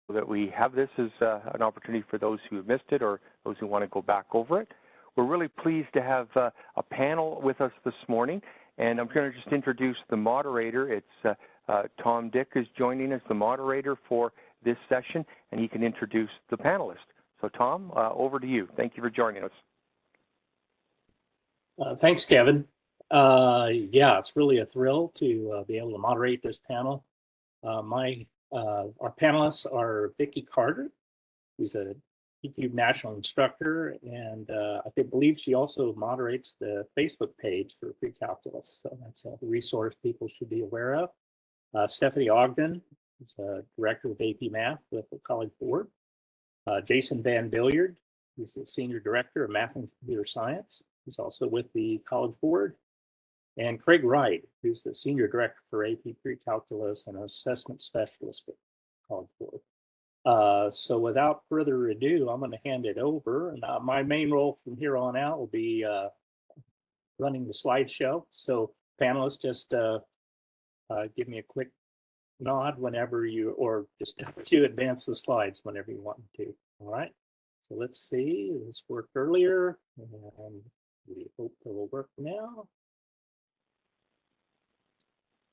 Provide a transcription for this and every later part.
that we have this as an opportunity for those who have missed it or those who want to go back over it. We're really pleased to have a panel with us this morning, and I'm going to just introduce the moderator. It's Tom Dick is joining us, the moderator for this session, and he can introduce the panelists. So Tom, over to you. Thank you for joining us. Thanks, Kevin. Yeah, it's really a thrill to be able to moderate this panel. Our panelists are Vicki Carter, who's a YouTube national instructor, and I believe she also moderates the Facebook page for Precalculus. So that's a resource people should be aware of. Stephanie Ogden, who's a director of AP Math with the College Board. Jason Van Billiard, who's the senior director of Math and Computer Science. He's also with the College Board. And Craig Wright, who's the senior director for AP Precalculus and assessment specialist with the College Board. So without further ado, I'm going to hand it over. And my main role from here on out will be running the slideshow. So panelists, just give me a quick nod whenever you, or just to advance the slides whenever you want to. All right. So let's see. This worked earlier, and we hope it will work now.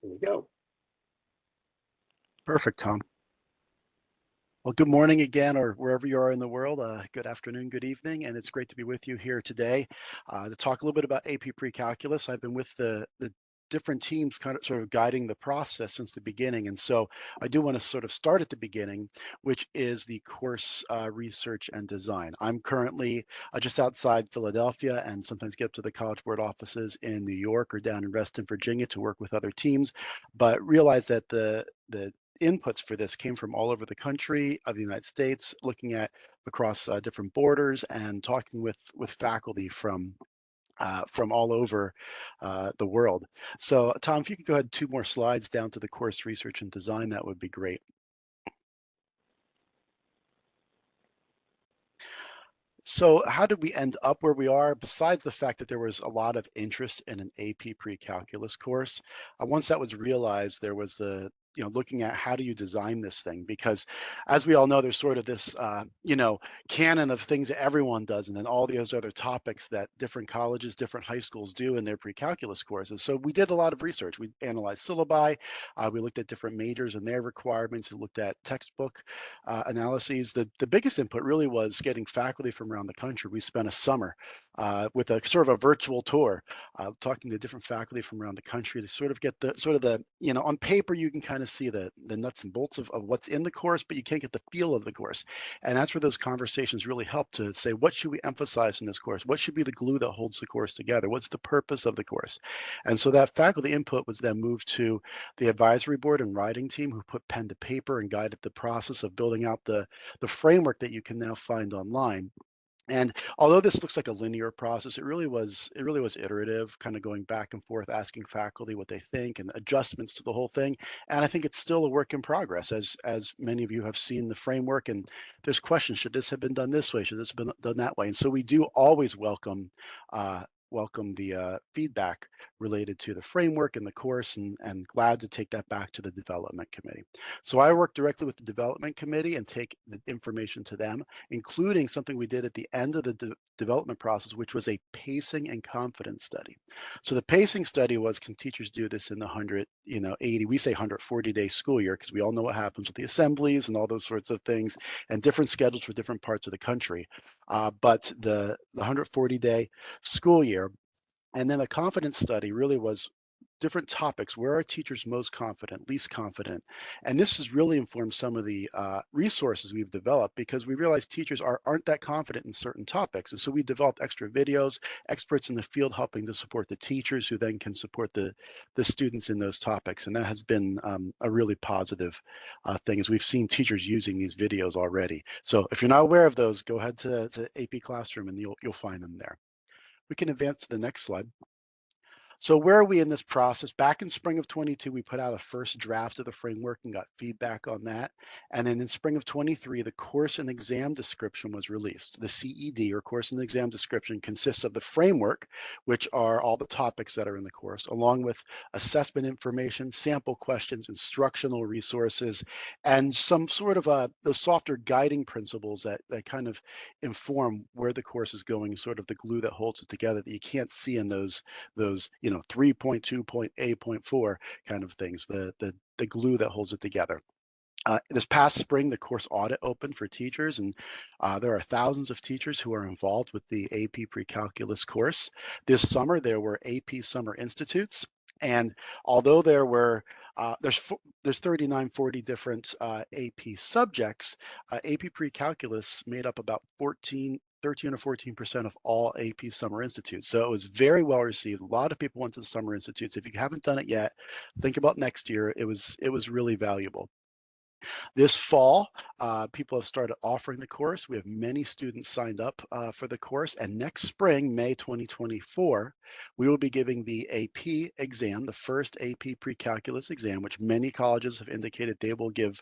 Here we go. Perfect, Tom. Well, good morning again, or wherever you are in the world. Good afternoon, good evening, and it's great to be with you here today to talk a little bit about AP Precalculus. I've been with the different teams kind of sort of guiding the process since the beginning, and so I do want to sort of start at the beginning, which is the course research and design. I'm currently just outside Philadelphia and sometimes get up to the College Board offices in New York or down in Reston, Virginia to work with other teams, but realize that the inputs for this came from all over the country of the United States, looking at across different borders and talking with faculty from all over the world. So Tom, if you could go ahead 2 more slides down to the course research and design, that would be great. So how did we end up where we are? Besides the fact that there was a lot of interest in an AP Precalculus course, once that was realized, there was the looking at how do you design this thing, because as we all know, there's sort of this canon of things that everyone does, and then all those other topics that different colleges, different high schools do in their pre-calculus courses. So we did a lot of research. We analyzed syllabi, we looked at different majors and their requirements, we looked at textbook analyses. The biggest input really was getting faculty from around the country. We spent a summer with a sort of a virtual tour, talking to different faculty from around the country to sort of get the on paper you can kind of see the nuts and bolts of what's in the course, but you can't get the feel of the course. And that's where those conversations really help to say, what should we emphasize in this course? What should be the glue that holds the course together? What's the purpose of the course? And so that faculty input was then moved to the advisory board and writing team, who put pen to paper and guided the process of building out the framework that you can now find online. And although this looks like a linear process, it really was iterative, kind of going back and forth, asking faculty what they think and adjustments to the whole thing. And I think it's still a work in progress, as many of you have seen the framework, and there's questions: should this have been done this way? Should this have been done that way? And so we do always welcome the feedback related to the framework and the course, and glad to take that back to the development committee. So I work directly with the development committee and take the information to them, including something we did at the end of the development process, which was a pacing and confidence study. So the pacing study was, can teachers do this in the 180, we say 140-day school year, because we all know what happens with the assemblies and all those sorts of things, and different schedules for different parts of the country. But the 140-day school year, and then the confidence study really was different topics. Where are teachers most confident, least confident? And this has really informed some of the resources we've developed, because we realize teachers aren't that confident in certain topics. And so we developed extra videos, experts in the field helping to support the teachers, who then can support the students in those topics. And that has been a really positive thing, as we've seen teachers using these videos already. So if you're not aware of those, go ahead to AP Classroom and you'll find them there. We can advance to the next slide. So where are we in this process? Back in spring of 22, we put out a first draft of the framework and got feedback on that. And then in spring of 23, the course and exam description was released. The CED, or course and exam description, consists of the framework, which are all the topics that are in the course, along with assessment information, sample questions, instructional resources, and some sort of those softer guiding principles that kind of inform where the course is going, sort of the glue that holds it together that you can't see in those 3.2.8.4 kind of things, the glue that holds it together. This past spring, the course audit opened for teachers, and there are thousands of teachers who are involved with the AP Precalculus course. This summer, there were AP Summer Institutes, and although there's 39, 40 different AP subjects, AP Precalculus made up about 13 or 14% of all AP Summer Institutes. So it was very well received. A lot of people went to the Summer Institutes. If you haven't done it yet, think about next year. It was really valuable. This fall, people have started offering the course. We have many students signed up for the course, and next spring, May 2024, we will be giving the AP exam, the first AP Precalculus exam, which many colleges have indicated they will give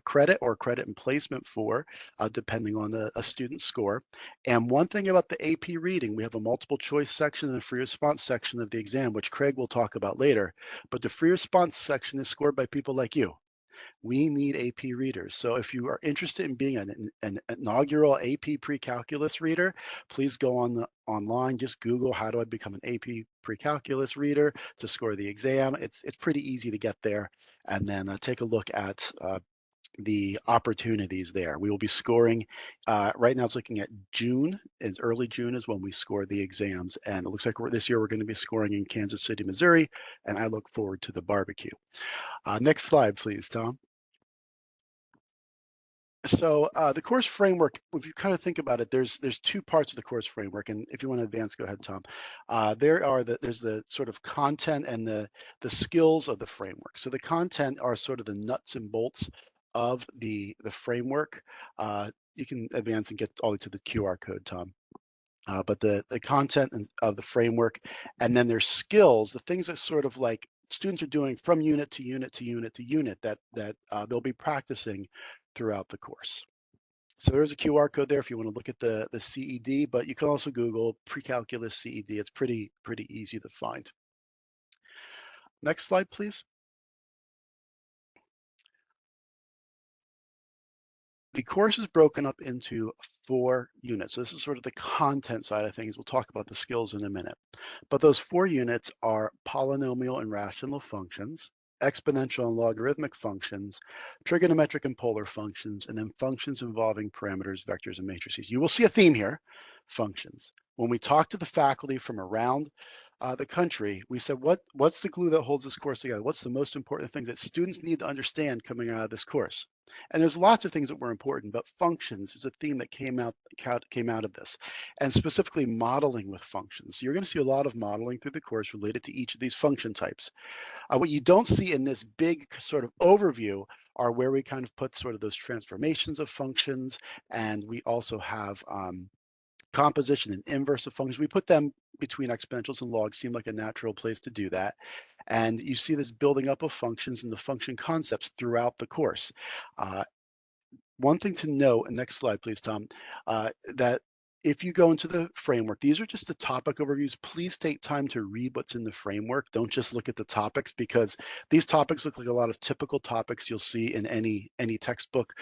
credit or credit and placement for, depending on a student's score. And one thing about the AP reading, we have a multiple choice section and a free response section of the exam, which Craig will talk about later, but the free response section is scored by people like you. We need AP readers. So if you are interested in being an inaugural AP Precalculus reader, please go online, just Google how do I become an AP Precalculus reader to score the exam. It's pretty easy to get there, and then take a look at the opportunities there. We will be scoring, right now it's looking at June, early June is when we score the exams. And it looks like this year we're going to be scoring in Kansas City, Missouri, and I look forward to the barbecue. Next slide, please, Tom. So the course framework, if you kind of think about it, there's two parts of the course framework, and if you want to advance, go ahead, Tom. There's the sort of content and the skills of the framework. So the content are sort of the nuts and bolts of the framework. You can advance and get all the way to the QR code, Tom. But the content of the framework, and then there's skills, the things that sort of like students are doing from unit to unit to unit to unit that they'll be practicing throughout the course. So there's a QR code there if you want to look at the CED, but you can also Google Precalculus CED. It's pretty easy to find. Next slide, please. The course is broken up into 4 units. So this is sort of the content side of things. We'll talk about the skills in a minute. But those 4 units are polynomial and rational functions, exponential and logarithmic functions, trigonometric and polar functions, and then functions involving parameters, vectors, and matrices. You will see a theme here, functions. When we talk to the faculty from around the country, we said, what's the glue that holds this course together? What's the most important thing that students need to understand coming out of this course? And there's lots of things that were important, but functions is a theme that came out of this, and specifically modeling with functions. So you're going to see a lot of modeling through the course related to each of these function types. What you don't see in this big sort of overview are where we kind of put sort of those transformations of functions, and we also have composition and inverse of functions. We put them between exponentials and logs, seem like a natural place to do that. And you see this building up of functions and the function concepts throughout the course. One thing to note, and next slide, please, Tom, that if you go into the framework, these are just the topic overviews. Please take time to read what's in the framework. Don't just look at the topics, because these topics look like a lot of typical topics you'll see in any textbook,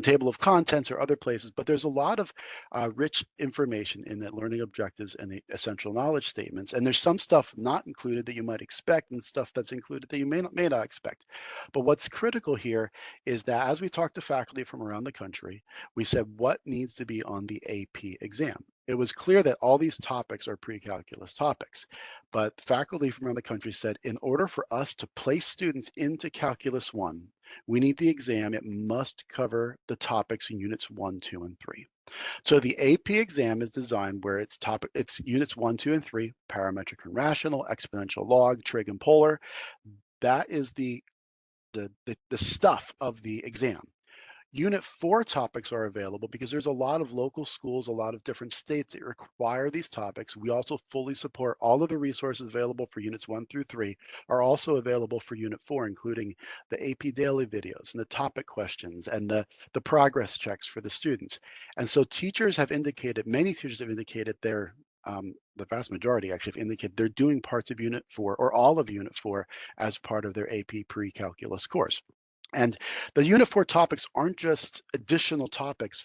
table of contents or other places, but there's a lot of rich information in the learning objectives and the essential knowledge statements. And there's some stuff not included that you might expect, and stuff that's included that you may not expect. But what's critical here is that as we talk to faculty from around the country, we said what needs to be on the AP exam. It was clear that all these topics are pre-calculus topics, but faculty from around the country said, in order for us to place students into Calculus 1, we need the exam. It must cover the topics in units 1, 2, and 3. So the AP exam is designed where it's units 1, 2, and 3, parametric and rational, exponential, log, trig, and polar. That is the stuff of the exam. Unit 4 topics are available because there's a lot of local schools, a lot of different states that require these topics. We also fully support all of the resources available for units 1 through 3 are also available for Unit 4, including the AP Daily videos and the topic questions and the progress checks for the students. And so teachers have indicated, many teachers have indicated the vast majority actually have indicated they're doing parts of Unit 4 or all of Unit 4 as part of their AP Precalculus course. And the Unit 4 topics aren't just additional topics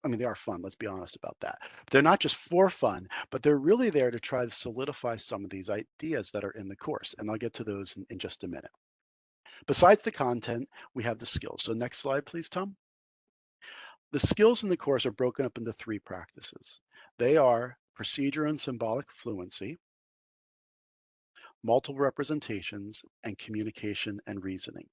I mean, they are fun, let's be honest about that. They're not just for fun, but they're really there to try to solidify some of these ideas that are in the course. And I'll get to those in just a minute. Besides the content, we have the skills. So next slide, please, Tom. The skills in the course are broken up into 3 practices. They are procedure and symbolic fluency, multiple representations, and communication and reasoning.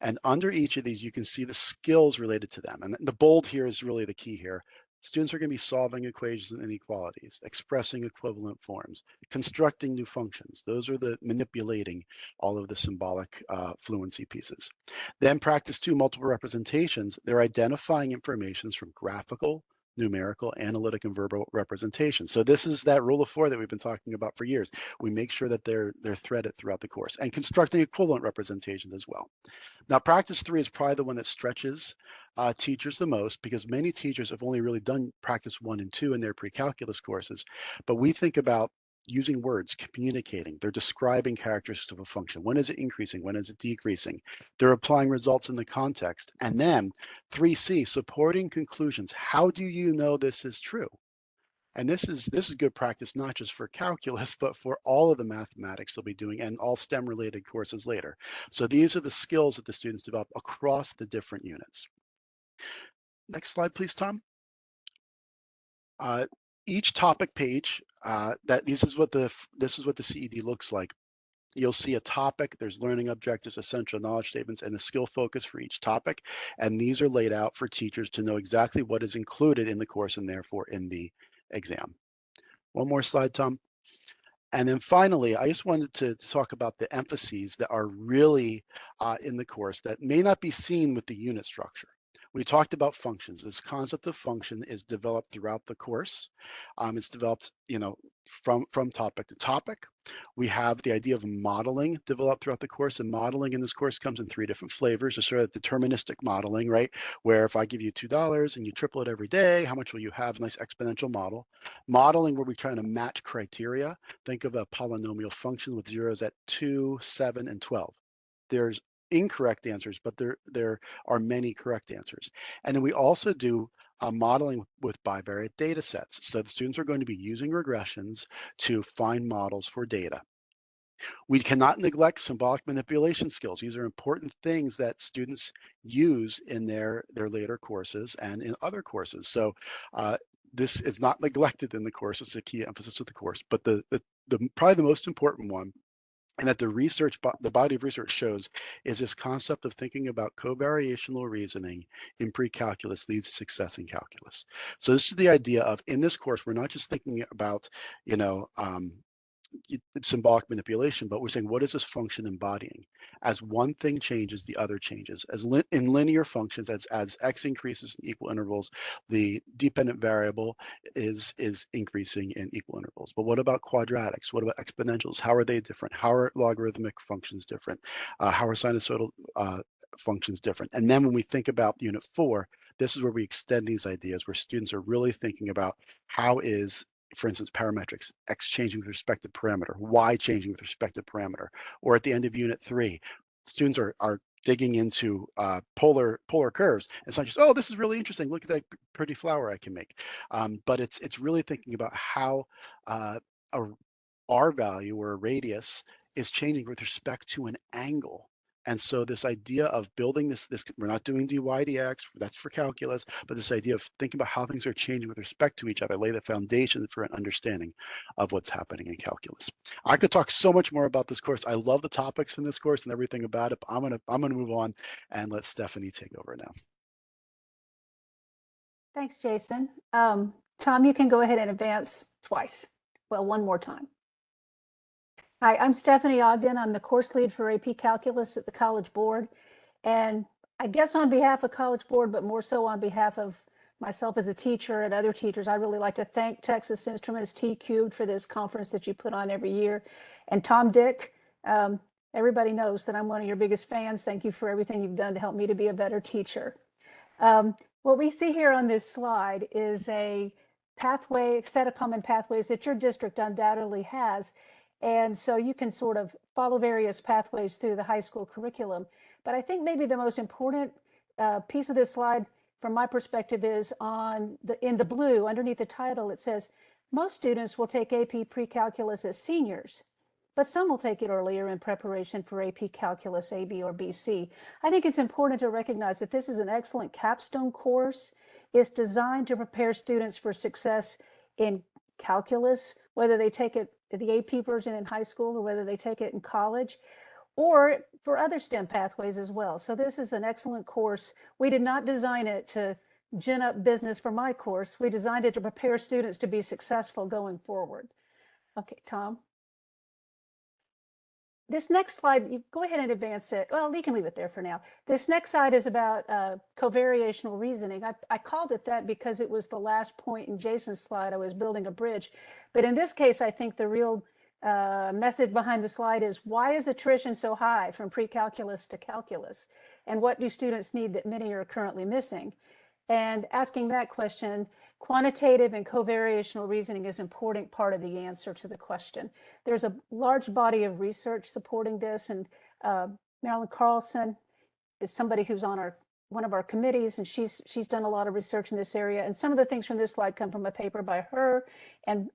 And under each of these, you can see the skills related to them. And the bold here is really the key here. Students are going to be solving equations and inequalities, expressing equivalent forms, constructing new functions. Those are the manipulating all of the symbolic fluency pieces. Then practice 2, multiple representations. They're identifying informations from graphical, numerical, analytic, and verbal representation. So this is that rule of 4 that we've been talking about for years. We make sure that they're threaded throughout the course, and constructing equivalent representations as well. Now, practice 3 is probably the one that stretches teachers the most, because many teachers have only really done practice 1 and 2 in their pre-calculus courses. But we think about using words, communicating. They're describing characteristics of a function. When is it increasing? When is it decreasing? They're applying results in the context. And then 3C, supporting conclusions. How do you know this is true? And this is good practice, not just for calculus, but for all of the mathematics they'll be doing and all STEM related courses later. So these are the skills that the students develop across the different units. Next slide, please, Tom. Each topic page, this is what the CED looks like. You'll see a topic, there's learning objectives, essential knowledge statements, and a skill focus for each topic. And these are laid out for teachers to know exactly what is included in the course and therefore in the exam. One more slide, Tom. And then finally, I just wanted to talk about the emphases that are really in the course that may not be seen with the unit structure. We talked about functions. This concept of function is developed throughout the course. It's developed, from topic to topic. We have the idea of modeling developed throughout the course, and modeling in this course comes in 3 different flavors. There's sort of deterministic modeling, right? Where if I give you $2 and you triple it every day, how much will you have? Nice exponential model. Modeling where we're trying to match criteria. Think of a polynomial function with zeros at 2, 7, and 12. There's incorrect answers, but there are many correct answers. And then we also do modeling with bivariate data sets. So the students are going to be using regressions to find models for data. We cannot neglect symbolic manipulation skills. These are important things that students use in their later courses and in other courses. So this is not neglected in the course. It's a key emphasis of the course. But the probably the most important one, and that the body of research shows, is this concept of thinking about covariational reasoning in pre-calculus leads to success in calculus. So this is the idea of, in this course, we're not just thinking about, symbolic manipulation, but we're saying, what is this function embodying? As one thing changes, the other changes. In linear functions, as x increases in equal intervals, the dependent variable is increasing in equal intervals. But what about quadratics? What about exponentials? How are they different? How are logarithmic functions different? How are sinusoidal functions different? And then when we think about unit 4, this is where we extend these ideas, where students are really thinking about how is, for instance, parametrics, x changing with respect to parameter, y changing with respect to parameter. Or at the end of unit 3, students are digging into polar curves. It's not just, oh, this is really interesting, look at that pretty flower I can make. But it's really thinking about how a R value or a radius is changing with respect to an angle. And so this idea of building this, we're not doing dy dx, that's for calculus, but this idea of thinking about how things are changing with respect to each other, lay the foundation for an understanding of what's happening in calculus. I could talk so much more about this course. I love the topics in this course and everything about it, but I'm gonna move on and let Stephanie take over now. Thanks, Jason. Tom, you can go ahead and advance twice. Well, one more time. Hi, I'm Stephanie Ogden. I'm the course lead for AP Calculus at the College Board. And I guess on behalf of College Board, but more so on behalf of myself as a teacher and other teachers, I'd really like to thank Texas Instruments T-Cubed for this conference that you put on every year. And Tom Dick, everybody knows that I'm one of your biggest fans. Thank you for everything you've done to help me to be a better teacher. What we see here on this slide is a pathway, set of common pathways that your district undoubtedly has. And so you can sort of follow various pathways through the high school curriculum. But I think maybe the most important piece of this slide from my perspective is in the blue underneath the title. It says most students will take AP Precalculus as seniors, but some will take it earlier in preparation for AP Calculus A, B, or BC. I think it's important to recognize that this is an excellent capstone course. It's designed to prepare students for success in calculus, whether they take it the AP version in high school or whether they take it in college, or for other STEM pathways as well. So this is an excellent course. We did not design it to gin up business for my course. We designed it to prepare students to be successful going forward. Okay, Tom. This next slide, you go ahead and advance it. Well, you can leave it there for now. This next slide is about covariational reasoning. I called it that because it was the last point in Jason's slide. I was building a bridge. But in this case, I think the real message behind the slide is, why is attrition so high from pre-calculus to calculus? And what do students need that many are currently missing? And asking that question, quantitative and covariational reasoning is an important part of the answer to the question. There's a large body of research supporting this, and Marilyn Carlson is somebody who's on one of our committees, and she's done a lot of research in this area. And some of the things from this slide come from a paper by her and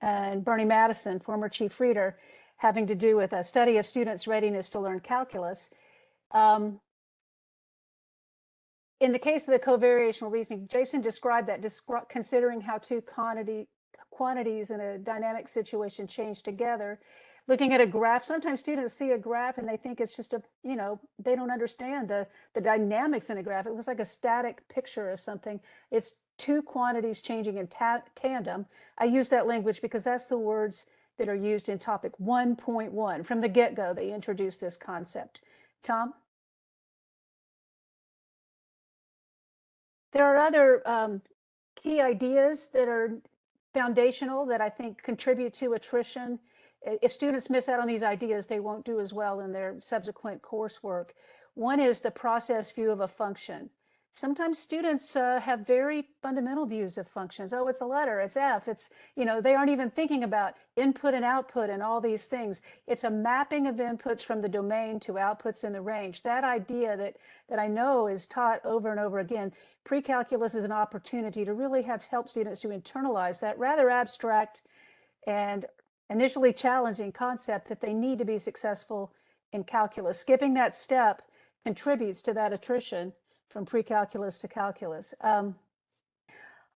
Bernie Madison, former chief reader, having to do with a study of students' readiness to learn calculus. In the case of the covariational reasoning, Jason described that, considering how two quantities in a dynamic situation change together. Looking at a graph, sometimes students see a graph and they think it's just they don't understand the dynamics in a graph. It looks like a static picture of something. It's two quantities changing in tandem. I use that language because that's the words that are used in topic 1.1. From the get-go, they introduced this concept. Tom? There are other key ideas that are foundational that I think contribute to attrition. If students miss out on these ideas, they won't do as well in their subsequent coursework. One is the process view of a function. Sometimes students have very fundamental views of functions. Oh, it's a letter, it's F, it's, they aren't even thinking about input and output and all these things. It's a mapping of inputs from the domain to outputs in the range. That idea that I know is taught over and over again. Precalculus is an opportunity to really help students to internalize that rather abstract and initially challenging concept that they need to be successful in calculus. Skipping that step contributes to that attrition from precalculus to calculus.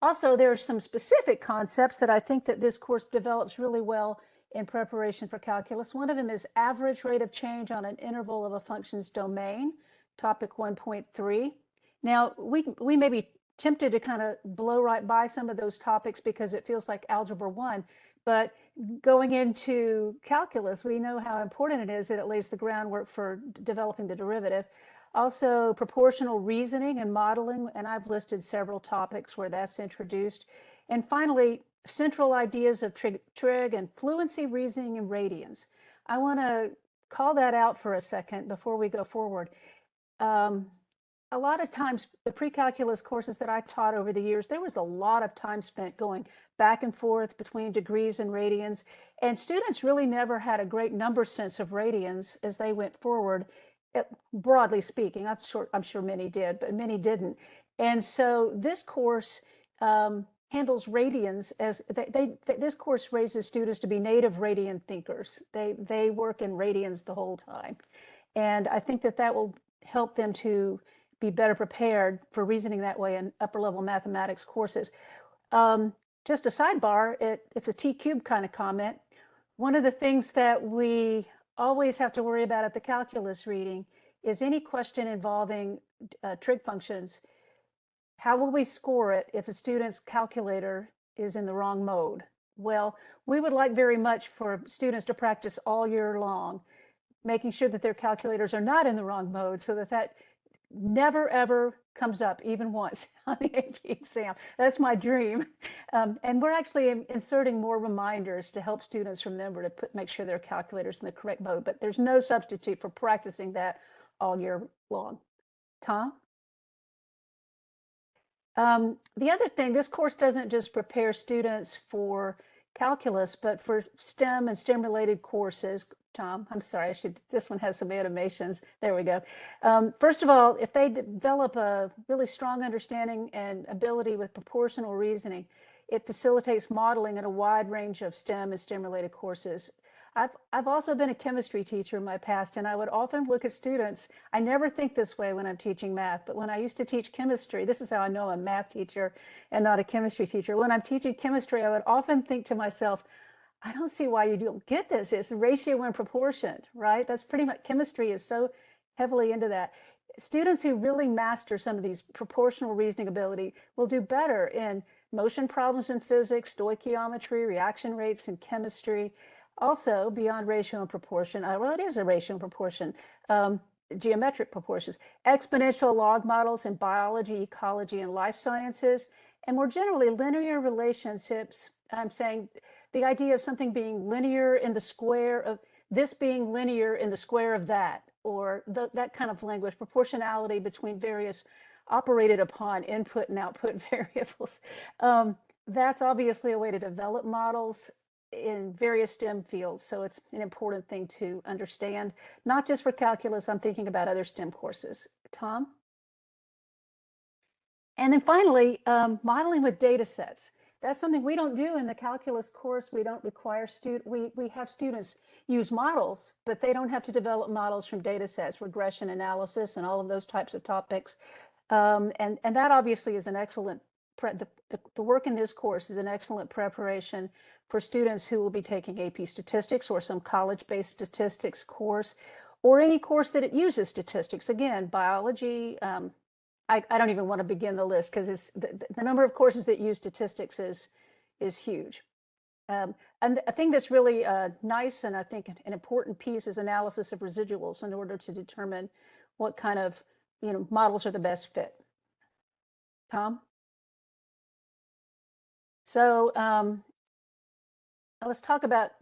Also, there are some specific concepts that I think that this course develops really well in preparation for calculus. One of them is average rate of change on an interval of a function's domain, topic 1.3. Now, we may be tempted to kind of blow right by some of those topics because it feels like Algebra 1, but going into calculus, we know how important it is that it lays the groundwork for developing the derivative. Also, proportional reasoning and modeling, and I've listed several topics where that's introduced. And finally, central ideas of trig and fluency reasoning and radians. I want to call that out for a second before we go forward. A lot of times, the pre-calculus courses that I taught over the years, there was a lot of time spent going back and forth between degrees and radians, and students really never had a great number sense of radians as they went forward. Broadly speaking, I'm sure many did, but many didn't. And so this course handles radians as this course raises students to be native radian thinkers. They work in radians the whole time, and I think that will help them to be better prepared for reasoning that way in upper level mathematics courses. Just a sidebar, it's a T-cubed kind of comment. One of the things that we always have to worry about at the calculus reading is any question involving trig functions. How will we score it if a student's calculator is in the wrong mode? Well, we would like very much for students to practice all year long, making sure that their calculators are not in the wrong mode so that never ever comes up even once on the AP exam. That's my dream. And we're actually inserting more reminders to help students remember to make sure their calculator's in the correct mode, but there's no substitute for practicing that all year long. Tom? The other thing, this course doesn't just prepare students for calculus, but for STEM and STEM-related courses. Tom, I'm sorry, this one has some animations. There we go. First of all, if they develop a really strong understanding and ability with proportional reasoning, it facilitates modeling in a wide range of STEM and STEM-related courses. I've also been a chemistry teacher in my past, and I would often look at students. I never think this way when I'm teaching math, but when I used to teach chemistry, this is how I know I'm a math teacher and not a chemistry teacher. When I'm teaching chemistry, I would often think to myself, I don't see why you don't get this. It's ratio and proportion, right? That's pretty much, chemistry is so heavily into that. Students who really master some of these proportional reasoning ability will do better in motion problems in physics, stoichiometry, reaction rates in chemistry. Also, beyond ratio and proportion, well, it is a ratio and proportion, geometric proportions, exponential log models in biology, ecology, and life sciences, and more generally, linear relationships. I'm saying the idea of something being linear in the square of this being linear in the square of that, or that kind of language, proportionality between various operated upon input and output variables. That's obviously a way to develop models in various STEM fields. So it's an important thing to understand, not just for calculus. I'm thinking about other STEM courses. Tom? And then finally, modeling with data sets. That's something we don't do in the calculus course. We don't require we have students use models, but they don't have to develop models from data sets, regression analysis, and all of those types of topics. And that obviously is an excellent, the work in this course is an excellent preparation for students who will be taking AP statistics or some college-based statistics course, or any course that it uses statistics. Again, biology, I don't even want to begin the list because the number of courses that use statistics is huge. And I think that's really nice, and I think an important piece is analysis of residuals in order to determine what kind of models are the best fit. Tom? So let's talk about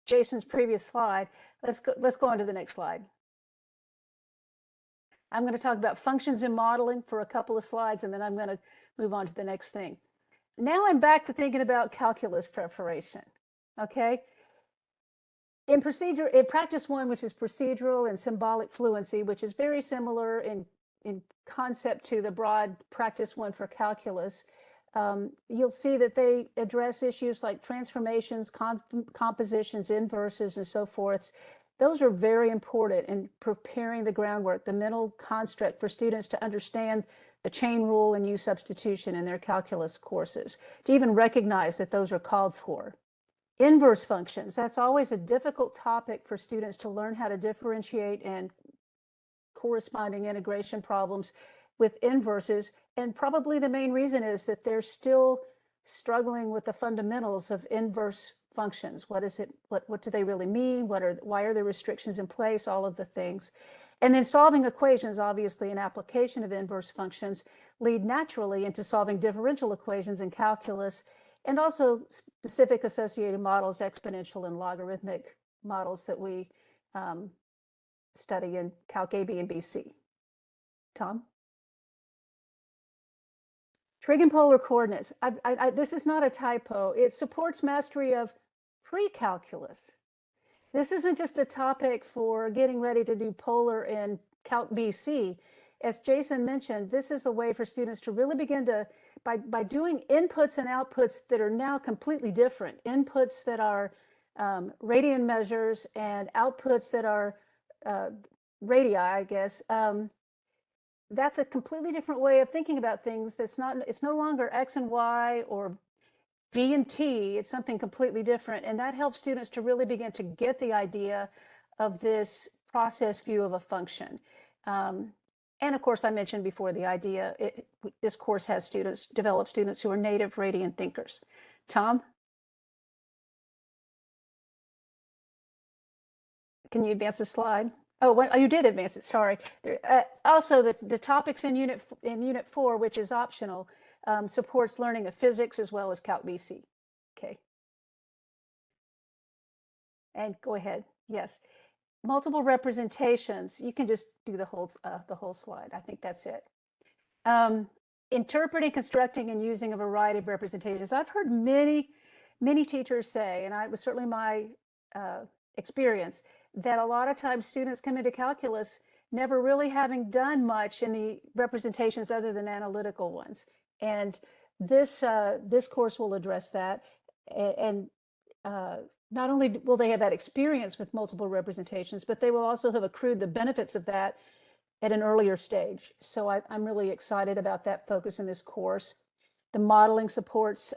Jason's previous slide. Let's go on to the next slide. I'm going to talk about functions in modeling for a couple of slides, and then I'm going to move on to the next thing. Now I'm back to thinking about calculus preparation. Okay. In practice one, which is procedural and symbolic fluency, which is very similar in concept to the broad practice one for calculus, you'll see that they address issues like transformations, compositions, inverses, and so forth. Those are very important in preparing the groundwork, the mental construct for students to understand the chain rule and use substitution in their calculus courses, to even recognize that those are called for. Inverse functions, that's always a difficult topic for students to learn how to differentiate and corresponding integration problems with inverses. And probably the main reason is that they're still struggling with the fundamentals of inverse functions. What is it? What do they really mean? Why are there restrictions in place? All of the things. And then solving equations, obviously an application of inverse functions, lead naturally into solving differential equations in calculus, and also specific associated models, exponential and logarithmic models that we study in Calc AB and BC. Tom? Trig and polar coordinates. This is not a typo. It supports mastery of precalculus. This isn't just a topic for getting ready to do polar in Calc BC. As Jason mentioned, this is a way for students to really begin to, by doing inputs and outputs that are now completely different, inputs that are radian measures and outputs that are radii, I guess. That's a completely different way of thinking about things. It's no longer X and Y or V and T, it's something completely different. And that helps students to really begin to get the idea of this process view of a function. And of course, I mentioned before the idea, this course has develop students who are native radian thinkers. Tom? Can you advance the slide? Oh, well, you did advance it. Sorry. Also, the topics in Unit 4, which is optional, supports learning of physics as well as Calc BC. Okay. And go ahead. Yes. Multiple representations. You can just do the whole slide. I think that's it. Interpreting, constructing, and using a variety of representations. I've heard many teachers say, and it was certainly my experience, that a lot of times students come into calculus never really having done much in the representations other than analytical ones. And this course will address that. And not only will they have that experience with multiple representations, but they will also have accrued the benefits of that at an earlier stage. So I'm really excited about that focus in this course. The modeling supports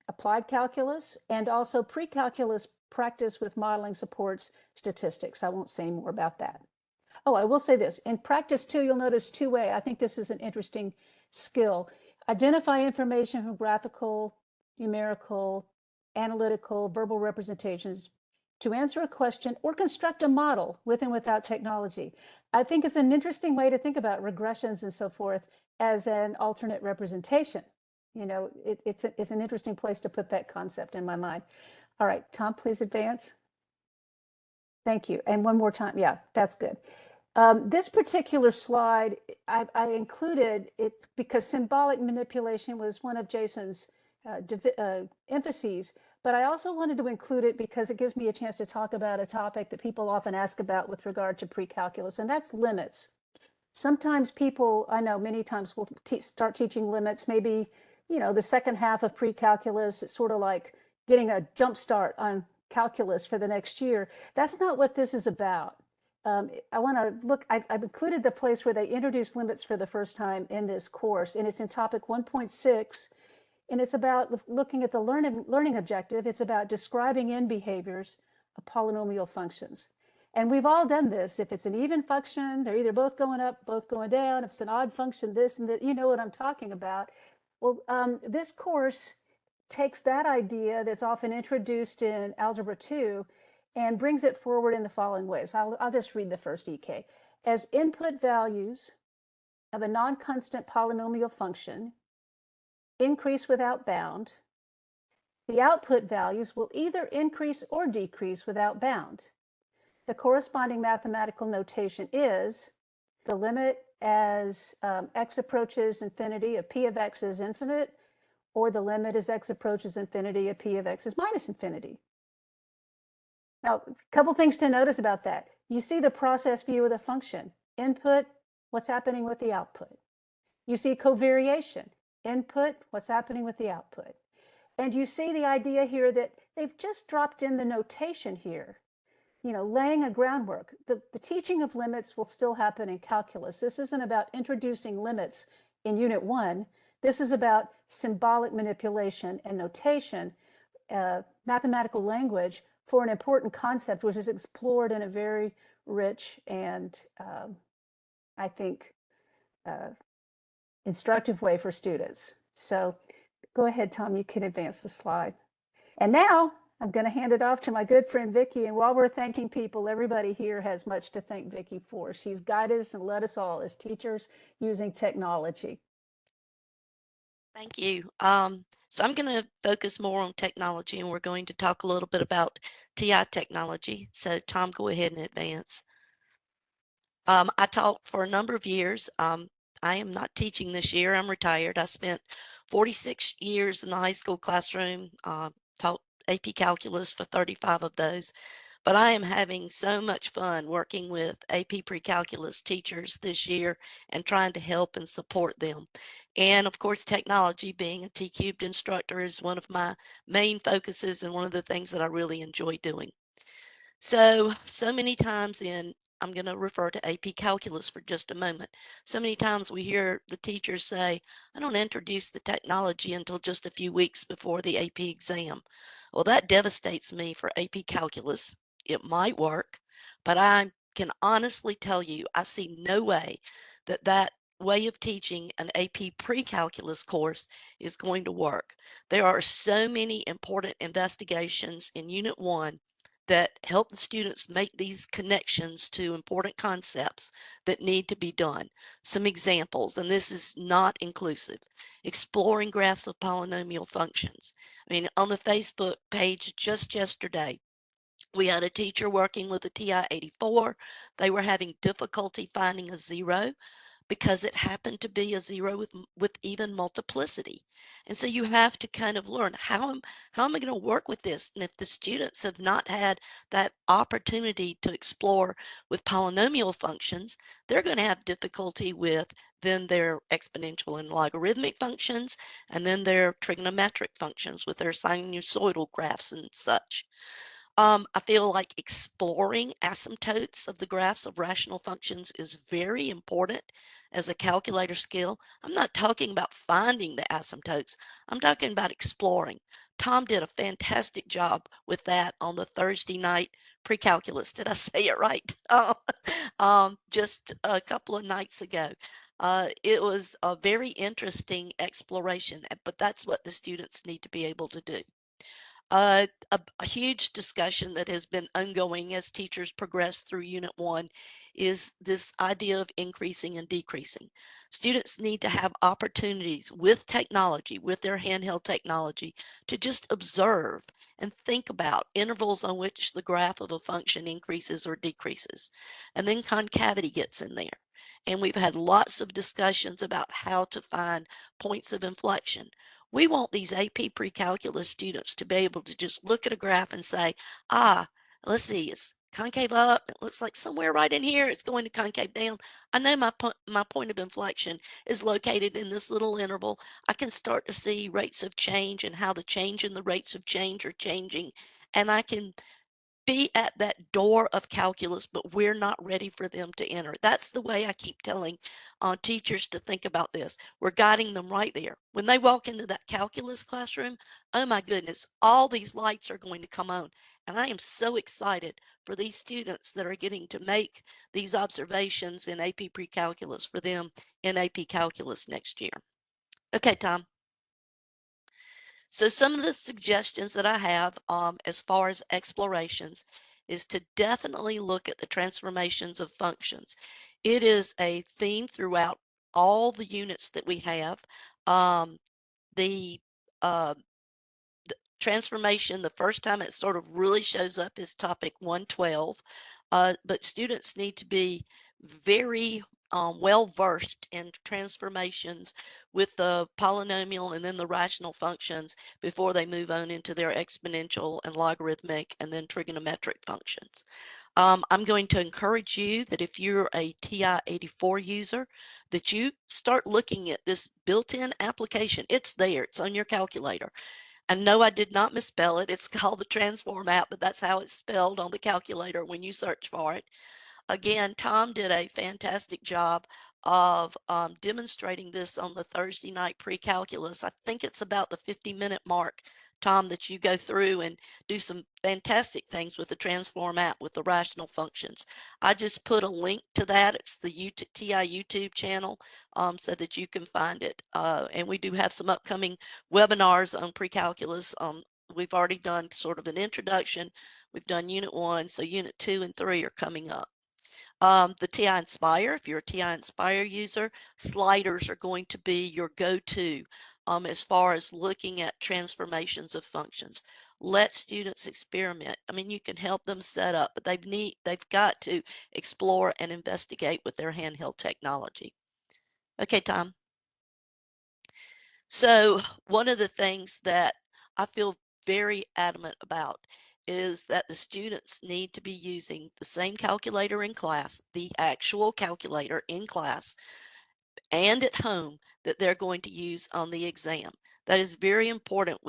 applied calculus, and also pre-calculus practice with modeling supports statistics. I won't say any more about that. Oh, I will say this. In practice 2, you'll notice 2A. I think this is an interesting skill. Identify information from graphical, numerical, analytical, verbal representations to answer a question or construct a model with and without technology. I think it's an interesting way to think about regressions and so forth as an alternate representation. You know, it's an interesting place to put that concept in my mind. All right, Tom, please advance. Thank you. And one more time. Yeah, that's good. This particular slide, I included it because symbolic manipulation was one of Jason's emphases, but I also wanted to include it because it gives me a chance to talk about a topic that people often ask about with regard to pre-calculus, and that's limits. Sometimes people, I know many times will start teaching limits, maybe, you know, the second half of pre-calculus. It's sort of like getting a jump start on calculus for the next year. That's not what this is about. I want to look, I've included the place where they introduce limits for the first time in this course, and it's in topic 1.6, and it's about looking at the learning objective. It's about describing end behaviors of polynomial functions. And we've all done this. If it's an even function, they're either both going up, both going down. If it's an odd function, this and that, you know what I'm talking about. Well, this course takes that idea that's often introduced in Algebra 2 and brings it forward in the following ways. I'll just read the first EK. As input values of a non-constant polynomial function increase without bound, the output values will either increase or decrease without bound. The corresponding mathematical notation is the limit as x approaches infinity of p of x is infinite, or the limit as x approaches infinity of p of x is minus infinity. Now, a couple things to notice about that. You see the process view of the function. Input, what's happening with the output. You see covariation. Input, what's happening with the output. And you see the idea here that they've just dropped in the notation here, you know, laying a groundwork. The teaching of limits will still happen in calculus. This isn't about introducing limits in Unit 1. This is about symbolic manipulation and notation, mathematical language for an important concept, which is explored in a very rich and, I think, instructive way for students. So go ahead, Tom, you can advance the slide. And now I'm going to hand it off to my good friend, Vicki. And while we're thanking people, everybody here has much to thank Vicki for. She's guided us and led us all as teachers using technology. Thank you. So I'm going to focus more on technology, and we're going to talk a little bit about TI technology. So Tom, go ahead and advance. I taught for a number of years. I am not teaching this year. I'm retired. I spent 46 years in the high school classroom, taught AP Calculus for 35 of those. But I am having so much fun working with AP Precalculus teachers this year and trying to help and support them. And of course, technology, being a T-cubed instructor, is one of my main focuses and one of the things that I really enjoy doing. So many times I'm going to refer to AP Calculus for just a moment. So many times we hear the teachers say, I don't introduce the technology until just a few weeks before the AP exam. Well, that devastates me for AP Calculus. It might work, but I can honestly tell you, I see no way that way of teaching an AP Precalculus course is going to work. There are so many important investigations in Unit 1 that help the students make these connections to important concepts that need to be done. Some examples, and this is not inclusive: exploring graphs of polynomial functions. I mean, on the Facebook page just yesterday, we had a teacher working with a TI-84. They were having difficulty finding a zero because it happened to be a zero with even multiplicity. And so you have to kind of learn, how am I going to work with this? And if the students have not had that opportunity to explore with polynomial functions, they're going to have difficulty with then their exponential and logarithmic functions, and then their trigonometric functions with their sinusoidal graphs and such. I feel like exploring asymptotes of the graphs of rational functions is very important as a calculator skill. I'm not talking about finding the asymptotes. I'm talking about exploring. Tom did a fantastic job with that on the Thursday night precalculus. Did I say it right? Just a couple of nights ago. It was a very interesting exploration, but that's what the students need to be able to do. A huge discussion that has been ongoing as teachers progress through Unit 1 is this idea of increasing and decreasing. Students need to have opportunities with technology, with their handheld technology, to just observe and think about intervals on which the graph of a function increases or decreases. And then concavity gets in there. And we've had lots of discussions about how to find points of inflection. We want these AP Precalculus students to be able to just look at a graph and say, let's see, it's concave up. It looks like somewhere right in here it's going to concave down. I know my point of inflection is located in this little interval. I can start to see rates of change and how the change in the rates of change are changing. And I can be at that door of calculus, but we're not ready for them to enter. That's the way I keep telling teachers to think about this. We're guiding them right there. When they walk into that calculus classroom, oh my goodness, all these lights are going to come on. And I am so excited for these students that are getting to make these observations in AP Precalculus for them in AP Calculus next year. Okay, Tom. So some of the suggestions that I have as far as explorations is to definitely look at the transformations of functions. It is a theme throughout all the units that we have. Um, the uh, transformation, the first time it sort of really shows up is topic 112, but students need to be very well versed in transformations with the polynomial and then the rational functions before they move on into their exponential and logarithmic and then trigonometric functions. I'm going to encourage you that if you're a TI-84 user, that you start looking at this built-in application. It's there, it's on your calculator. And no, I did not misspell it. It's called the Transform app, but that's how it's spelled on the calculator when you search for it. Again, Tom did a fantastic job of demonstrating this on the Thursday night pre-calculus. I think it's about the 50-minute mark, Tom, that you go through and do some fantastic things with the Transform app with the rational functions. I just put a link to that. It's the TI YouTube channel so that you can find it. And we do have some upcoming webinars on pre-calculus. We've already done sort of an introduction. We've done Unit 1, so Unit 2 and 3 are coming up. The TI Inspire, if you're a TI Inspire user, sliders are going to be your go-to as far as looking at transformations of functions. Let students experiment. I mean, you can help them set up, but they've got to explore and investigate with their handheld technology. Okay, Tom. So one of the things that I feel very adamant about is that the students need to be using the same calculator in class, the actual calculator in class and at home that they're going to use on the exam. That is very important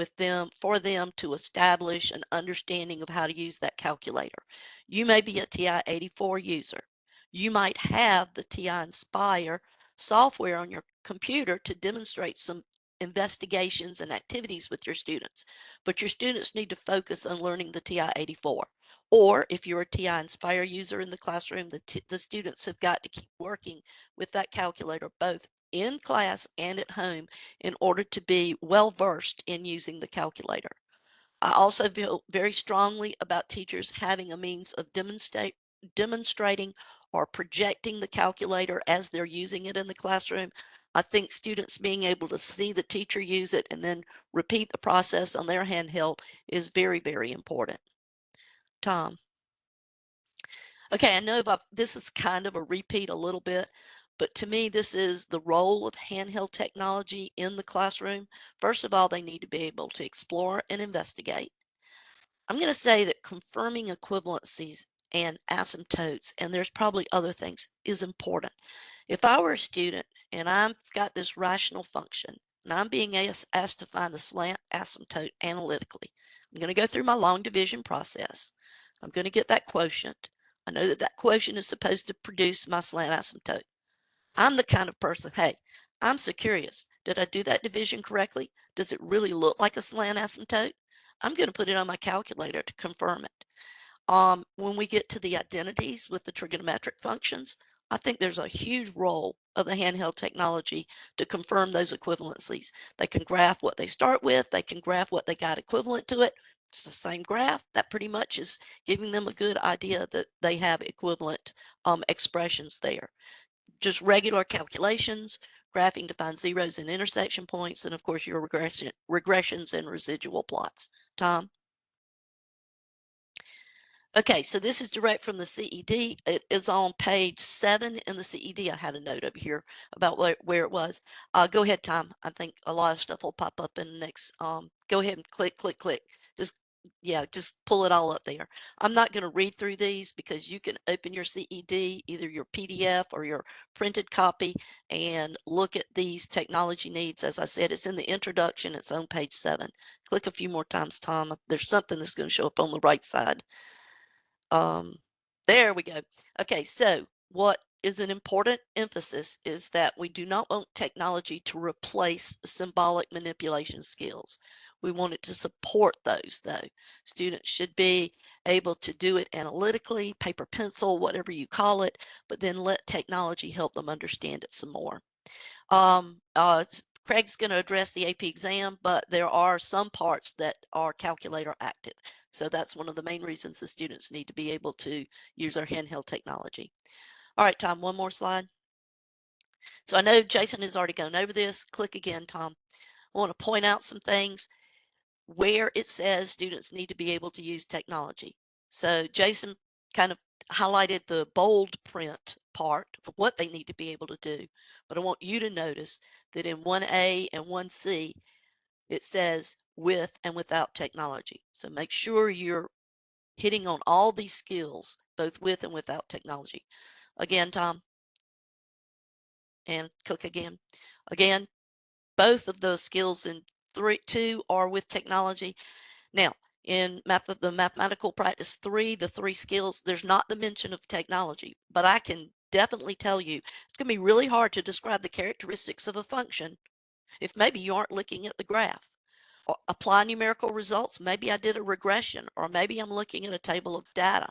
for them to establish an understanding of how to use that calculator. You may be a TI-84 user. You might have the TI Inspire software on your computer to demonstrate some investigations and activities with your students, but your students need to focus on learning the TI-84. Or if you're a TI Inspire user in the classroom, the students have got to keep working with that calculator both in class and at home in order to be well versed in using the calculator. I also feel very strongly about teachers having a means of demonstrating or projecting the calculator as they're using it in the classroom. I think students being able to see the teacher use it and then repeat the process on their handheld is very, very important. Tom. Okay, I know this is kind of a repeat a little bit, but to me, this is the role of handheld technology in the classroom. First of all, they need to be able to explore and investigate. I'm going to say that confirming equivalencies and asymptotes, and there's probably other things, is important. If I were a student and I've got this rational function and I'm being asked to find the slant asymptote analytically, I'm going to go through my long division process. I'm going to get that quotient. I know that that quotient is supposed to produce my slant asymptote. I'm the kind of person, hey, I'm so curious. Did I do that division correctly? Does it really look like a slant asymptote? I'm going to put it on my calculator to confirm it. When we get to the identities with the trigonometric functions, I think there's a huge role of the handheld technology to confirm those equivalencies. They can graph what they start with, they can graph what they got equivalent to it. It's the same graph. That pretty much is giving them a good idea that they have equivalent expressions there. Just regular calculations, graphing to find zeros and intersection points, and of course your regressions and residual plots. Tom? Okay, so this is direct from the CED. It is on page 7 in the CED. I had a note over here about where it was. Go ahead, Tom. I think a lot of stuff will pop up in the next. Go ahead and click. Just pull it all up there. I'm not going to read through these because you can open your CED, either your PDF or your printed copy, and look at these technology needs. As I said, it's in the introduction. It's on page 7. Click a few more times, Tom. There's something that's going to show up on the right side. There we go. Okay, so what is an important emphasis is that we do not want technology to replace symbolic manipulation skills. We want it to support those, though. Students should be able to do it analytically, paper, pencil, whatever you call it, but then let technology help them understand it some more. Craig's going to address the AP exam, but there are some parts that are calculator active. So that's one of the main reasons the students need to be able to use our handheld technology. All right, Tom, one more slide. So I know Jason has already gone over this. Click again, Tom. I want to point out some things where it says students need to be able to use technology. So Jason kind of highlighted the bold print part of what they need to be able to do. But I want you to notice that in 1A and 1C, it says with and without technology. So make sure you're hitting on all these skills, both with and without technology. Again, Tom, and click again. Again, both of those skills in 2 are with technology. Now, in the mathematical practice 3, the 3 skills, there's not the mention of technology, but I can definitely tell you it's going to be really hard to describe the characteristics of a function if maybe you aren't looking at the graph. Or apply numerical results, maybe I did a regression, or maybe I'm looking at a table of data.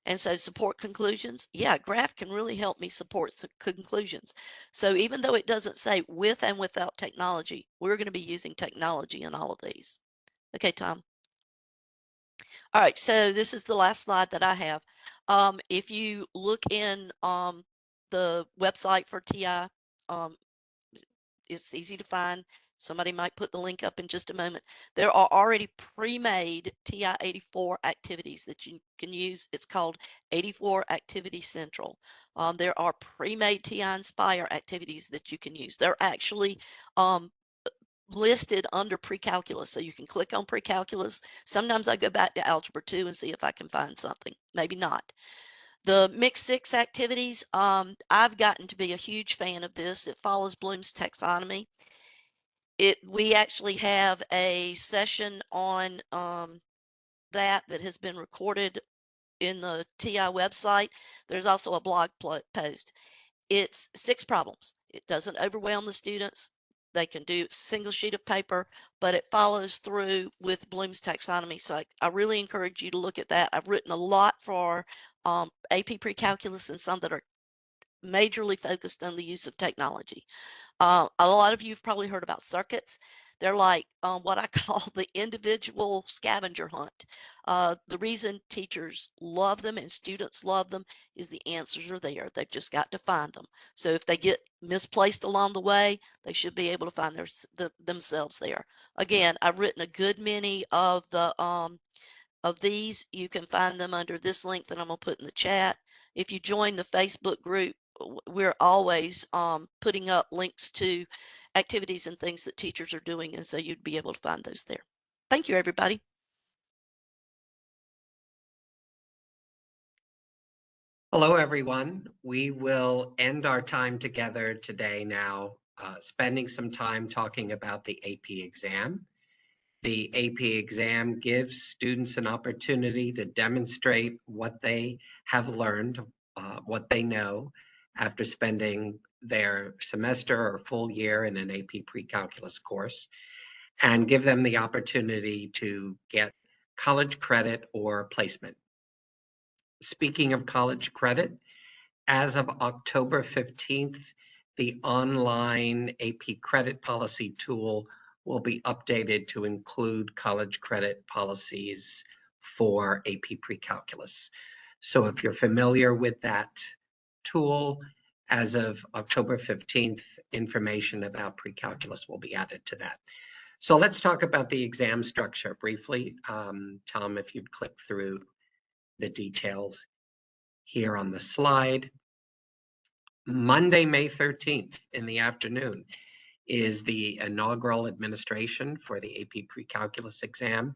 And so support conclusions, yeah, graph can really help me support conclusions. So even though it doesn't say with and without technology, we're going to be using technology in all of these. Okay, Tom. All right, so this is the last slide that I have. If you look in the website for TI, it's easy to find. Somebody might put the link up in just a moment. There are already pre-made TI 84 activities that you can use. It's called 84 Activity Central. There are pre-made TI Inspire activities that you can use. They're actually listed under Precalculus, so you can click on Precalculus. Sometimes I go back to Algebra 2 and see if I can find something. Maybe not. The Mix 6 activities, I've gotten to be a huge fan of this. It follows Bloom's taxonomy. We actually have a session on that has been recorded in the TI website. There's also a blog post. It's 6 problems. It doesn't overwhelm the students. They can do a single sheet of paper, but it follows through with Bloom's taxonomy. So I really encourage you to look at that. I've written a lot for AP Precalculus and some that are majorly focused on the use of technology. A lot of you have probably heard about circuits. They're like what I call the individual scavenger hunt. The reason teachers love them and students love them is the answers are there. They've just got to find them. So if they get misplaced along the way, they should be able to find themselves there. Again, I've written a good many of these. You can find them under this link that I'm going to put in the chat. If you join the Facebook group, we're always putting up links to activities and things that teachers are doing, and so you'd be able to find those there. Thank you, everybody. Hello, everyone. We will end our time together today now, spending some time talking about the AP exam. The AP exam gives students an opportunity to demonstrate what they have learned, what they know after spending their semester or full year in an AP Precalculus course, and give them the opportunity to get college credit or placement. Speaking of college credit, as of October 15th, the online AP credit policy tool will be updated to include college credit policies for AP Precalculus. So if you're familiar with that tool, as of October 15th, information about Precalculus will be added to that. So let's talk about the exam structure briefly. Tom, if you'd click through the details here on the slide. Monday, May 13th in the afternoon is the inaugural administration for the AP Precalculus exam.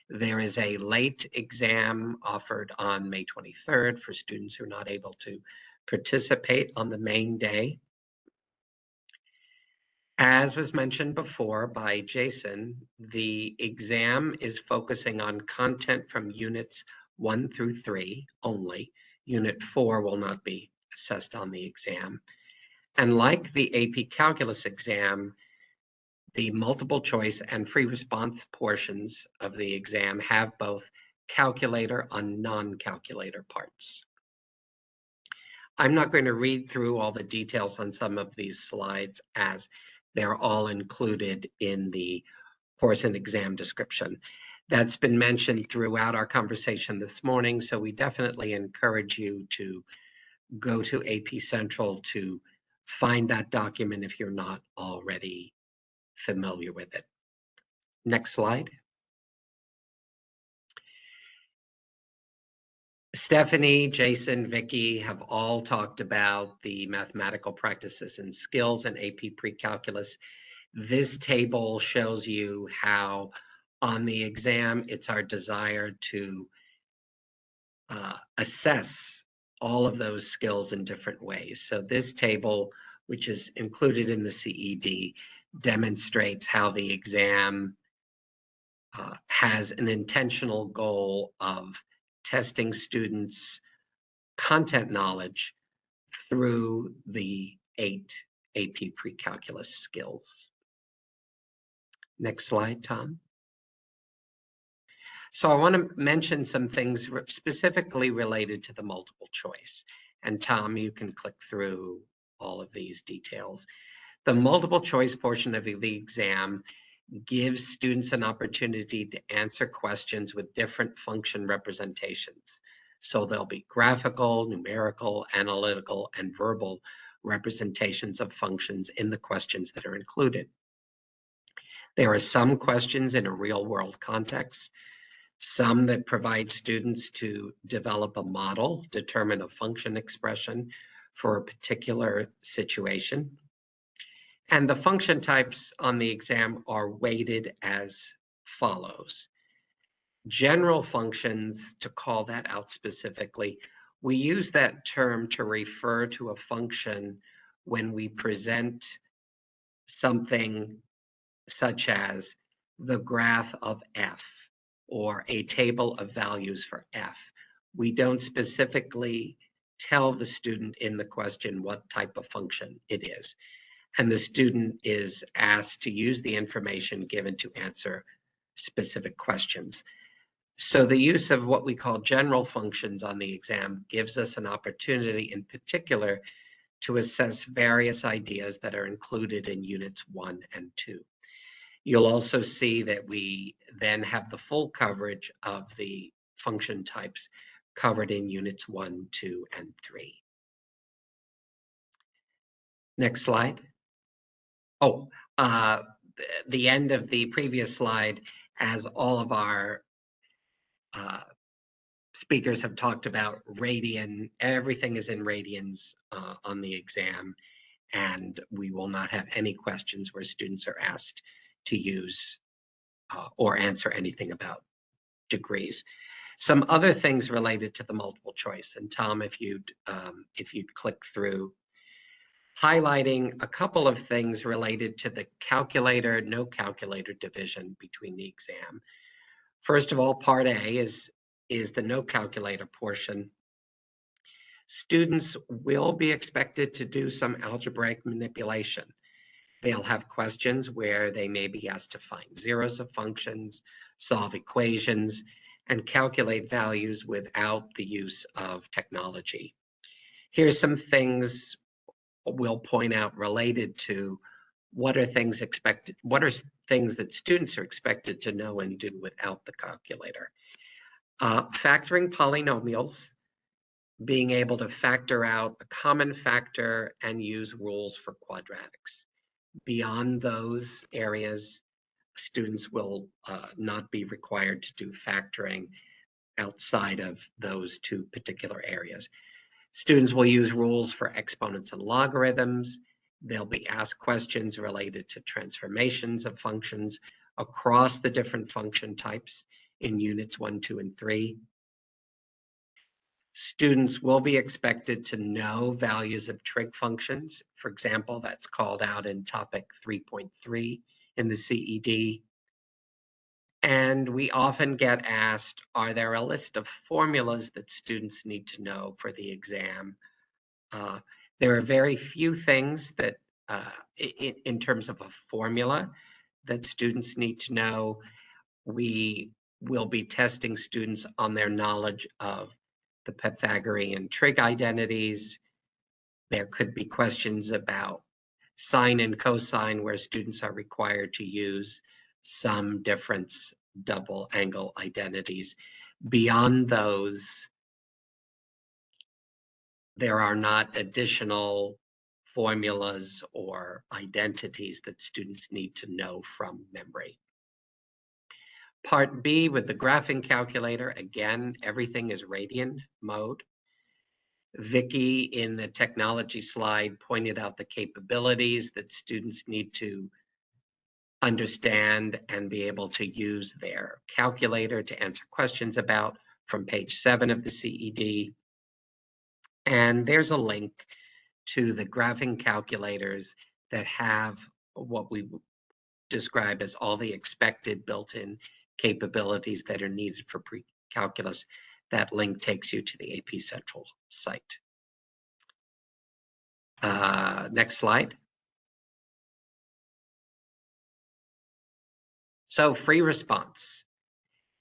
There is a late exam offered on May 23rd for students who are not able to participate on the main day. As was mentioned before by Jason, the exam is focusing on content from units 1 through 3 only. Unit 4 will not be assessed on the exam. And like the AP Calculus exam, the multiple choice and free response portions of the exam have both calculator and non-calculator parts. I'm not going to read through all the details on some of these slides as they're all included in the course and exam description. That's been mentioned throughout our conversation this morning, so we definitely encourage you to go to AP Central to find that document if you're not already familiar with it. Next slide. Stephanie, Jason, Vicki have all talked about the mathematical practices and skills in AP Precalculus. This table shows you how on the exam, it's our desire to assess all of those skills in different ways. So this table, which is included in the CED, demonstrates how the exam has an intentional goal of testing students' content knowledge through the 8 AP Precalculus skills. Next slide, Tom. So I want to mention some things specifically related to the multiple choice. And Tom, you can click through all of these details. The multiple choice portion of the exam gives students an opportunity to answer questions with different function representations. So there'll be graphical, numerical, analytical, and verbal representations of functions in the questions that are included. There are some questions in a real-world context, some that provide students to develop a model, determine a function expression for a particular situation. And the function types on the exam are weighted as follows. General functions, to call that out specifically, we use that term to refer to a function when we present something such as the graph of f or a table of values for f. We don't specifically tell the student in the question what type of function it is. And the student is asked to use the information given to answer specific questions. So the use of what we call general functions on the exam gives us an opportunity in particular to assess various ideas that are included in units 1 and 2. You'll also see that we then have the full coverage of the function types covered in units 1, 2, and 3. Next slide. Oh, the end of the previous slide, as all of our speakers have talked about radian, everything is in radians on the exam, and we will not have any questions where students are asked to use or answer anything about degrees. Some other things related to the multiple choice, and Tom, if you'd click through, highlighting a couple of things related to the calculator, no calculator division between the exam. First of all, part A is the no calculator portion. Students will be expected to do some algebraic manipulation. They'll have questions where they may be asked to find zeros of functions, solve equations, and calculate values without the use of technology. Here's some things we'll point out related to what are things that students are expected to know and do without the calculator. Factoring polynomials, being able to factor out a common factor and use rules for quadratics. Beyond those areas, students will not be required to do factoring outside of those two particular areas. Students will use rules for exponents and logarithms. They'll be asked questions related to transformations of functions across the different function types in units 1, 2, and 3. Students will be expected to know values of trig functions. For example, that's called out in topic 3.3 in the CED. And we often get asked, are there a list of formulas that students need to know for the exam? There are very few things that, in terms of a formula, that students need to know. We will be testing students on their knowledge of the Pythagorean trig identities. There could be questions about sine and cosine where students are required to use some difference double angle identities. Beyond those, there are not additional formulas or identities that students need to know from memory. Part B with the graphing calculator, again, everything is radian mode. Vicky in the technology slide pointed out the capabilities that students need to understand and be able to use their calculator to answer questions about from page 7 of the CED. And there's a link to the graphing calculators that have what we describe as all the expected built-in capabilities that are needed for pre-calculus. That link takes you to the AP Central site. Next slide. So free response.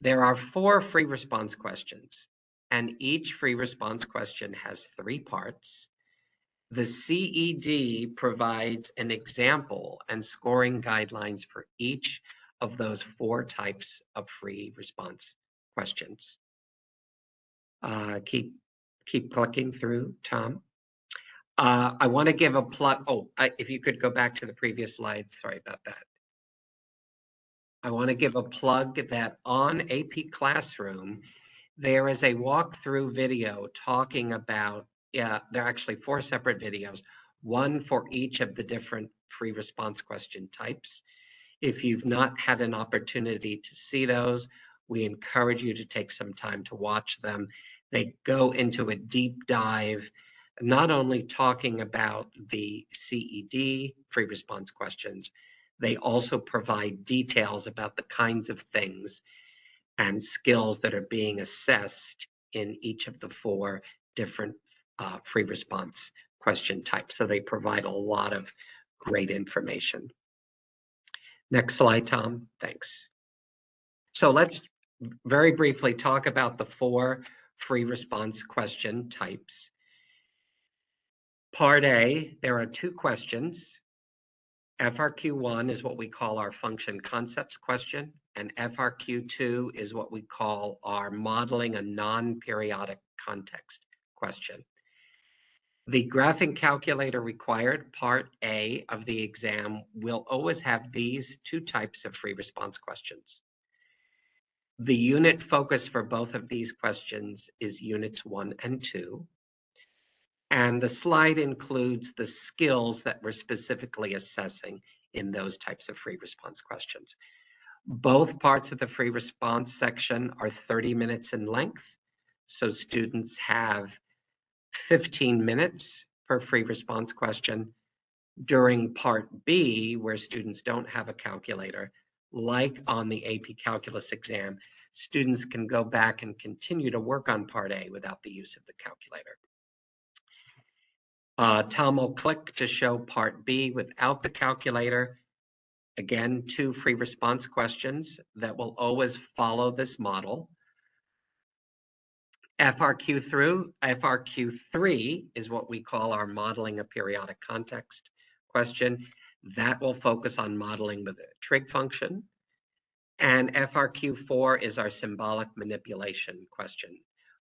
There are 4 free response questions, and each free response question has 3 parts. The CED provides an example and scoring guidelines for each of those 4 types of free response questions. Keep clicking through, Tom. I want to give a plug. Oh, if you could go back to the previous slide. Sorry about that. I want to give a plug that on AP Classroom, there is a walkthrough video talking about, there are actually 4 separate videos, one for each of the different free response question types. If you've not had an opportunity to see those, we encourage you to take some time to watch them. They go into a deep dive, not only talking about the CED free response questions, they also provide details about the kinds of things and skills that are being assessed in each of the 4 different free response question types. So they provide a lot of great information. Next slide, Tom. Thanks. So let's very briefly talk about the 4 free response question types. Part A, there are 2 questions. FRQ1 is what we call our function concepts question, and FRQ2 is what we call our modeling a non-periodic context question. The graphing calculator required, part A of the exam, will always have these two types of free response questions. The unit focus for both of these questions is units 1 and 2. And the slide includes the skills that we're specifically assessing in those types of free response questions. Both parts of the free response section are 30 minutes in length. So students have 15 minutes per free response question. During part B, where students don't have a calculator, like on the AP Calculus exam, students can go back and continue to work on part A without the use of the calculator. Tom will click to show part B without the calculator. Again, 2 free response questions that will always follow this model. FRQ3 is what we call our modeling a periodic context question. That will focus on modeling the trig function. And FRQ4 is our symbolic manipulation question,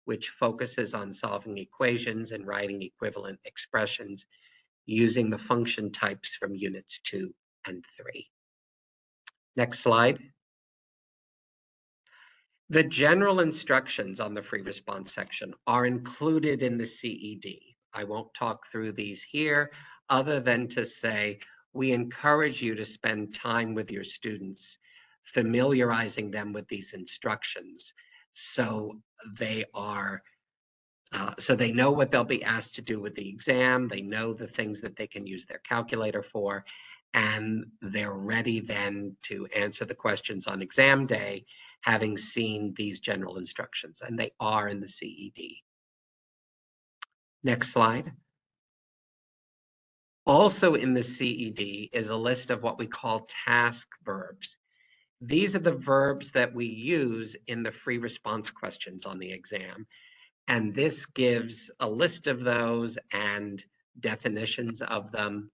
which focuses on solving equations and writing equivalent expressions using the function types from units 2 and 3. Next slide. The general instructions on the free response section are included in the CED. I won't talk through these here other than to say we encourage you to spend time with your students, familiarizing them with these instructions so they are so they know what they'll be asked to do with the exam, they know the things that they can use their calculator for, and they're ready then to answer the questions on exam day, having seen these general instructions, and they are in the CED. Next slide. Also in the CED is a list of what we call task verbs. These are the verbs that we use in the free response questions on the exam. And this gives a list of those and definitions of them.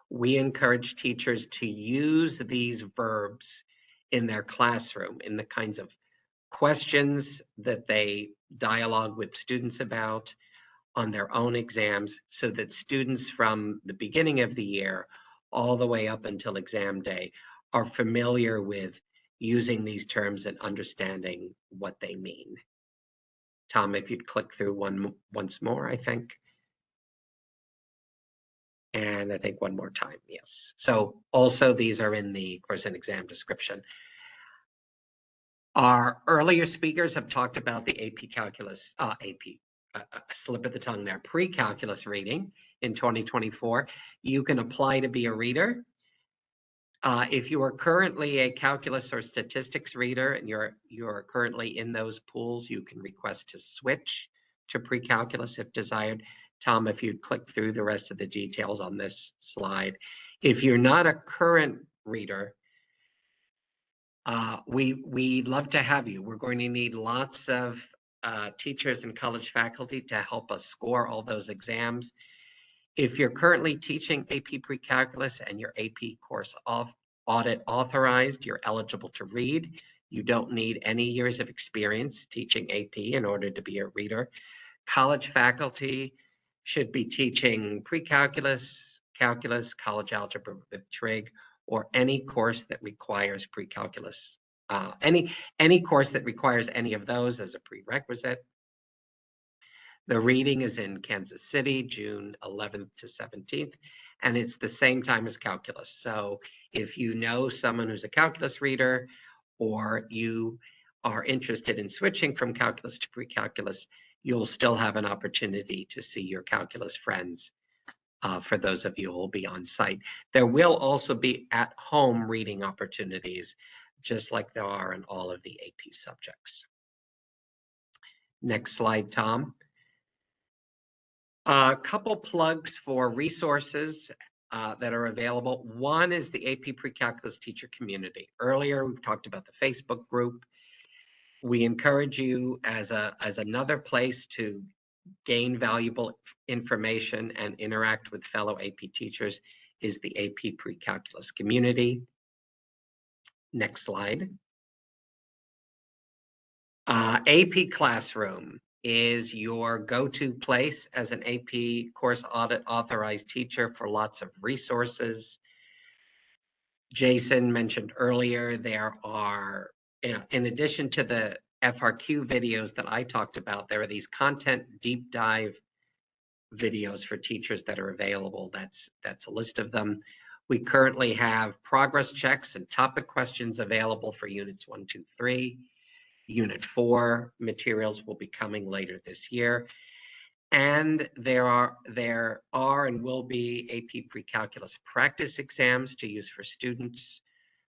We encourage teachers to use these verbs in their classroom, in the kinds of questions that they dialogue with students about on their own exams, so that students from the beginning of the year all the way up until exam day are familiar with using these terms and understanding what they mean. Tom, if you'd click through once more, I think. And I think one more time, yes. So also these are in the course and exam description. Our earlier speakers have talked about the AP Calculus, slip of the tongue there, pre-calculus reading in 2024. You can apply to be a reader. If you are currently a calculus or statistics reader and you're currently in those pools, you can request to switch to pre-calculus if desired. Tom, if you'd click through the rest of the details on this slide. If you're not a current reader, we'd love to have you. We're going to need lots of teachers and college faculty to help us score all those exams. If you're currently teaching AP Precalculus and your AP course audit authorized, you're eligible to read. You don't need any years of experience teaching AP in order to be a reader. College faculty should be teaching precalculus, calculus, college algebra with trig, or any course that requires precalculus. Any course that requires any of those as a prerequisite. The reading is in Kansas City, June 11th to 17th, and it's the same time as calculus. So if you know someone who's a calculus reader, or you are interested in switching from calculus to precalculus, you'll still have an opportunity to see your calculus friends for those of you who will be on site. There will also be at-home reading opportunities, just like there are in all of the AP subjects. Next slide, Tom. A couple plugs for resources that are available. One is the AP Precalculus teacher community. Earlier, we've talked about the Facebook group. We encourage you as another place to gain valuable information and interact with fellow AP teachers is the AP Precalculus community. Next slide. AP Classroom is your go-to place as an AP course audit authorized teacher for lots of resources. Jason mentioned earlier, there are, in addition to the FRQ videos that I talked about, there are these content deep dive videos for teachers that are available. That's a list of them. We currently have progress checks and topic questions available for units 1, 2, 3. Unit 4 materials will be coming later this year. And there are and will be AP Precalculus practice exams to use for students.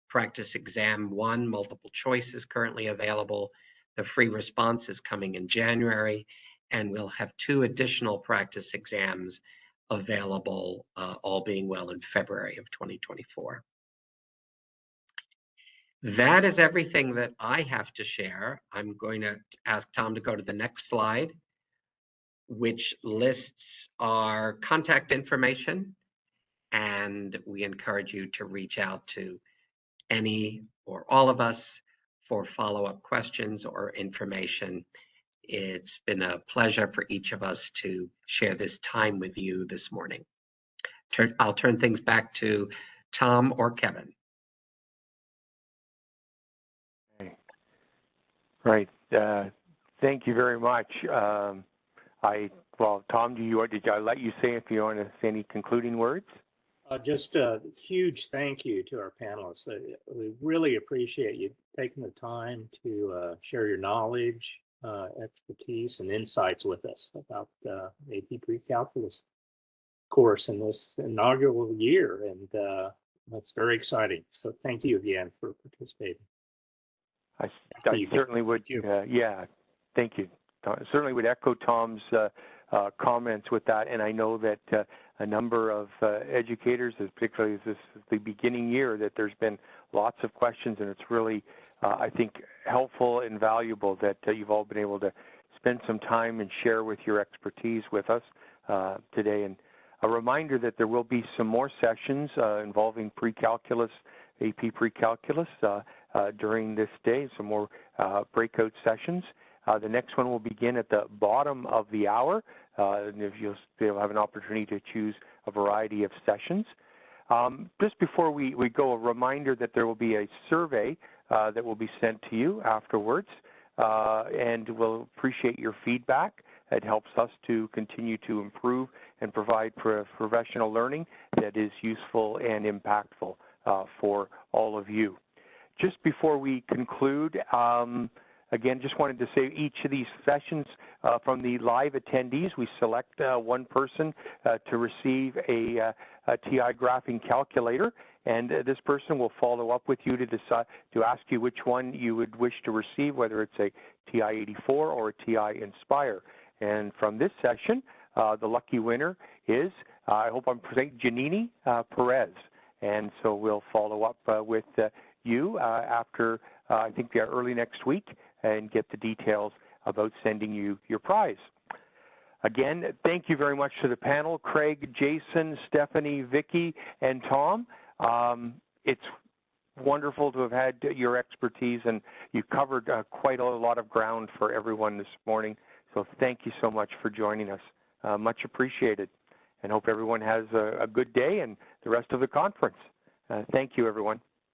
Practice exam 1, multiple choice, is currently available. The free response is coming in January, and we'll have 2 additional practice exams available, all being well, in February of 2024. That is everything that I have to share. I'm going to ask Tom to go to the next slide, which lists our contact information, and we encourage you to reach out to any or all of us for follow-up questions or information. It's been a pleasure for each of us to share this time with you this morning. I'll turn things back to Tom or Kevin. Right. Thank you very much. Well, Tom, did I let you say if you want to say any concluding words? Just a huge thank you to our panelists. We really appreciate you taking the time to share your knowledge, expertise, and insights with us about the AP Precalculus course in this inaugural year, and that's very exciting. So thank you again for participating. I certainly would. Yeah, thank you. I certainly would echo Tom's comments with that, and I know that a number of educators, particularly as this is the beginning year, that there's been lots of questions, and it's really, I think, helpful and valuable that you've all been able to spend some time and share with your expertise with us today. And a reminder that there will be some more sessions involving Precalculus, AP Precalculus during this day, some more breakout sessions. The next one will begin at the bottom of the hour, and you'll have an opportunity to choose a variety of sessions. Just before we go, a reminder that there will be a survey that will be sent to you afterwards, and we'll appreciate your feedback. It helps us to continue to improve and provide professional learning that is useful and impactful for all of you. Just before we conclude, again, just wanted to say each of these sessions from the live attendees, we select one person to receive a TI graphing calculator, and this person will follow up with you to decide to ask you which one you would wish to receive, whether it's a TI-84 or a TI Inspire. And from this session, the lucky winner is, I hope I'm saying, Janini Perez. And so we'll follow up with you after, I think, early next week, and get the details about sending you your prize. Again, thank you very much to the panel, Craig, Jason, Stephanie, Vicki, and Tom. It's wonderful to have had your expertise, and you covered quite a lot of ground for everyone this morning. So thank you so much for joining us. Much appreciated, and hope everyone has a good day and the rest of the conference. Thank you, everyone.